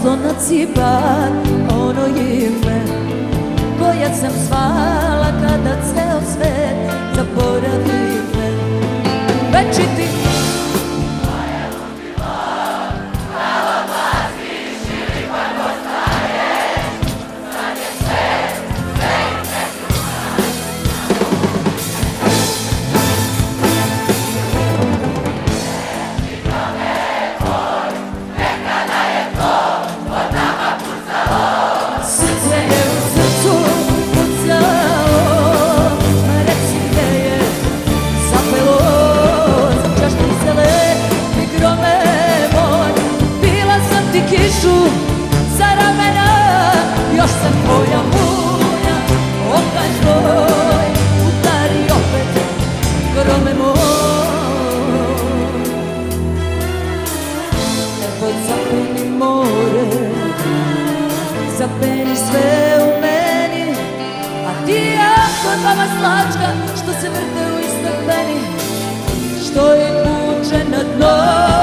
oslonac i bar, ono ime koja sam zvala kada ceo svet zaboravi me. Večiti za ramena, još sam tvoja mulja, okaj tvoj, udari opet grome moj. Evo zapeni more, zapeni sve u meni, a ti jako tama slačka što se vrte u istom meni, što je kuće na dno.